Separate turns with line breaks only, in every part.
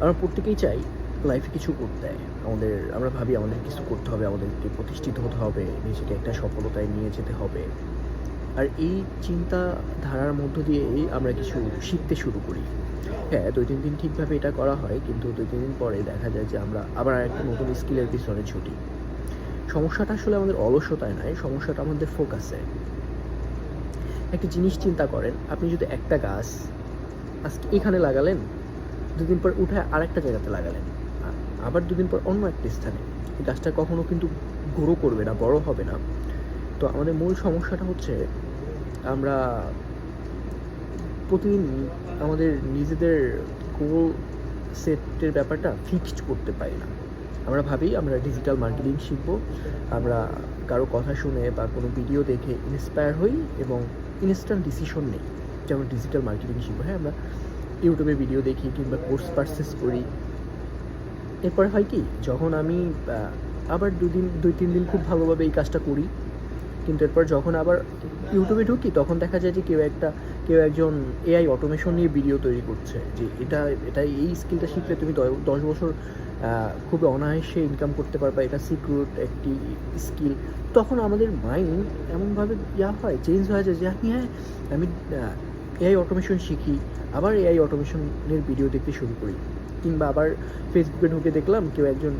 আমরা প্রত্যেকেই চাই লাইফে কিছু করতে। আমরা ভাবি আমাদের কিছু করতে হবে, আমাদেরকে প্রতিষ্ঠিত হতে হবে, নিজেকে একটা সফলতায় নিয়ে যেতে হবে। আর এই চিন্তাধারার মধ্য দিয়েই আমরা কিছু শিখতে শুরু করি। হ্যাঁ, ২-৩ দিন ঠিকভাবে এটা করা হয়, কিন্তু ২-৩ দিন পরে দেখা যায় যে আমরা আবার আরেকটা নতুন স্কিলের পিছনে ছুটি। সমস্যাটা আসলে আমাদের অলসতায় নয়, সমস্যাটা আমাদের ফোকাসে। একটা জিনিস চিন্তা করেন, আপনি যদি একটা গাছ আজকে এখানে লাগালেন, ২ দিন পর উঠায় আরেকটা জায়গাতে লাগালেন, আবার ২ দিন পর অন্য একটা স্থানে। এই গাছটা কখনো কিন্তু গ্রো করবে না, বড় হবে না। তো আমাদের মূল সমস্যাটা হচ্ছে আমরা প্রতিদিন আমাদের নিজেদের গোল সেটের ব্যাপারটা ফিক্সড করতে পারি না। আমরা ভাবি আমরা ডিজিটাল মার্কেটিং শিখব, আমরা কারো কথা শুনে বা কোনো ভিডিও দেখে ইন্সপায়ার হই এবং ইনস্ট্যান্ট ডিসিশন নেই যেমন ডিজিটাল মার্কেটিং শিখবো। হ্যাঁ, আমরা ইউটিউবে ভিডিও দেখি কিংবা কোর্স পারচেস করি। এরপরে হয় কি, যখন আমি আবার ২-৩ দিন খুব ভালোভাবে এই কাজটা করি, কিন্তু এরপর যখন আবার ইউটিউবে ঢুকি তখন দেখা যায় যে কেউ একজন এআই অটোমেশন নিয়ে ভিডিও তৈরি করছে, যে এটা এই স্কিলটা শিখলে তুমি 10 বছর খুবই অনায়াসে ইনকাম করতে পারবা, এটা সিক্রেট একটি স্কিল। তখন আমাদের মাইন্ড এমনভাবে হয়, চেঞ্জ হয়ে যায় যে আমি এআই অটোমেশন শিখি, আবার এআই অটোমেশনের ভিডিও দেখতে শুরু করি। কিংবা আবার ফেসবুকে ঢুকে দেখলাম কেউ একজন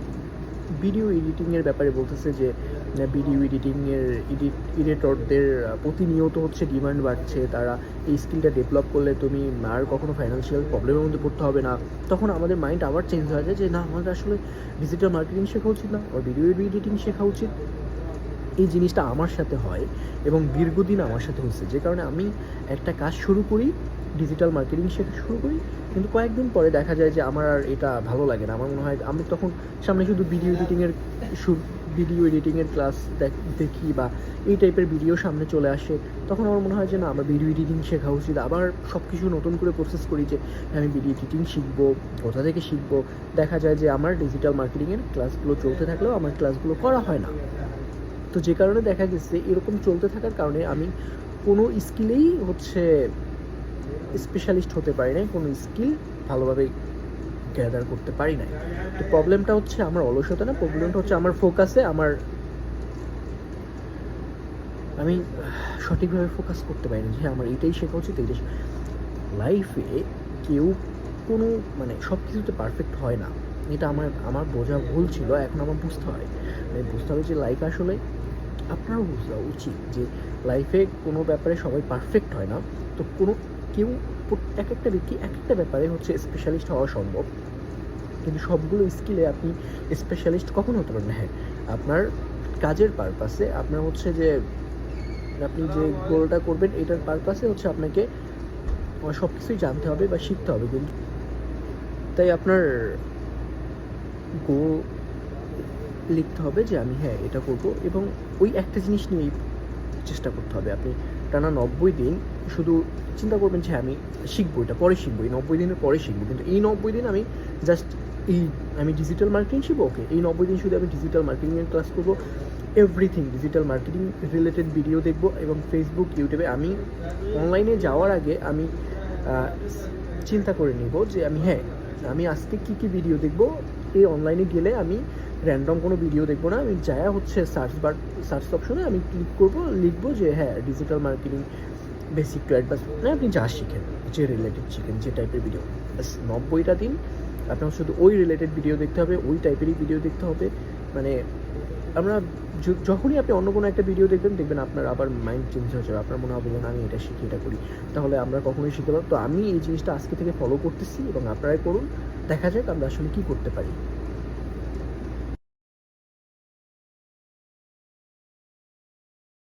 ভিডিও এডিটিংয়ের ব্যাপারে বলতেছে যে ভিডিও এডিটরদের প্রতিনিয়ত হচ্ছে ডিমান্ড বাড়ছে, তারা এই স্কিলটা ডেভেলপ করলে তুমি আর কখনো ফাইন্যান্সিয়াল প্রবলেমের মধ্যে পড়তে হবে না। তখন আমাদের মাইন্ড আবার চেঞ্জ হয়ে যায় যে না, আমাদের আসলে ডিজিটাল মার্কেটিং শেখা উচিত না, আর ভিডিও এডিটিং শেখা উচিত। এই জিনিসটা আমার সাথে হয় এবং দীর্ঘদিন আমার সাথে হয়েছে, যে কারণে আমি একটা কাজ শুরু করি, ডিজিটাল মার্কেটিং শেখা শুরু করি, কিন্তু কয়েকদিন পরে দেখা যায় যে আমার আর এটা ভালো লাগে না। আমার মনে হয় আমি তখন সামনে শুধু ভিডিও এডিটিংয়ের ক্লাস দেখি বা এই টাইপের ভিডিও সামনে চলে আসে, তখন আমার মনে হয় যে না, আমার ভিডিও এডিটিং শেখা উচিত। আবার সব কিছু নতুন করে প্রসেস করি যে আমি ভিডিও এডিটিং শিখবো, কোথা থেকে শিখবো। দেখা যায় যে আমার ডিজিটাল মার্কেটিংয়ের ক্লাসগুলো চলতে থাকলেও আমার ক্লাসগুলো করা হয় না। তো যে কারণে দেখা গেছে এরকম চলতে থাকার কারণে আমি কোনো স্কিলেই হচ্ছে স্পেশালিস্ট হতে পারি নাই, কোনো স্কিল ভালোভাবে গ্যাদার করতে পারি নাই। তো প্রবলেমটা হচ্ছে আমার অলসতা না, প্রবলেমটা হচ্ছে আমার ফোকাসে। আমি সঠিকভাবে ফোকাস করতে পারি না যে আমার এইটাই শেখা উচিত, লাইফে কেউ কোনো সব কিছুতে পারফেক্ট হয় না। এটা আমার বোঝা ভুল ছিল, এখন আমার বুঝতে হয়। বুঝতে হবে যে লাইফ আসলে আপনারও বোঝা উচিত যে লাইফে কোনো ব্যাপারে সবাই পারফেক্ট হয় না। তো এক একটা ব্যক্তি এক একটা ব্যাপারে হচ্ছে স্পেশালিস্ট হওয়া সম্ভব, কিন্তু সবগুলো স্কিলে আপনি স্পেশালিস্ট কখন হতে পারবেন? হ্যাঁ, আপনার কাজের পারপাসে, আপনার হচ্ছে যে আপনি যে গোলটা করবেন এটার পারপাসে হচ্ছে আপনাকে সব কিছুই জানতে হবে বা শিখতে হবে। কিন্তু তাই আপনার গোল লিখতে হবে যে আমি এটা করব, এবং ওই একটা জিনিস নিয়েই চেষ্টা করতে হবে। আপনি টানা ৯০ দিন শুধু চিন্তা করবেন যে আমি শিখবো, এটা পরে শিখবো, এই ৯০ দিনের পরে শিখবো। কিন্তু এই ৯০ দিন আমি জাস্ট আমি ডিজিটাল মার্কেটিং শিখবো, ওকে, এই ৯০ দিন শুধু আমি ডিজিটাল মার্কেটিংয়ের ক্লাস করবো, everything digital marketing related video দেখবো। এবং ফেসবুক, ইউটিউবে আমি অনলাইনে যাওয়ার আগে আমি চিন্তা করে নিব যে আমি আজকে কী ভিডিও দেখবো। এই অনলাইনে গেলে আমি র্যান্ডম কোনো ভিডিও দেখবো না, আমি হচ্ছে সার্চ অপশনে আমি ক্লিক করবো, লিখবো যে digital marketing basic to advance, আপনি যা শিখেন, যে রিলেটেড শিখেন, যে টাইপের ভিডিও, বাস ৯০টা দিন আপনার শুধু ওই রিলেটেড ভিডিও দেখতে হবে, ওই টাইপেরই ভিডিও দেখতে হবে। আমরা যখনই আপনি অন্য কোনো একটা ভিডিও দেখবেন আপনার আবার মাইন্ড চেঞ্জ হয়ে যাবে, আপনার মনে হবে যে আমি এটা শিখি, এটা করি, তাহলে আমরা কখনোই শিখতে পারবো। তো আমি এই জিনিসটা আজকে থেকে ফলো করতেছি এবং আপনারাই করুন, দেখা যাক আমরা আসলে কী করতে পারি।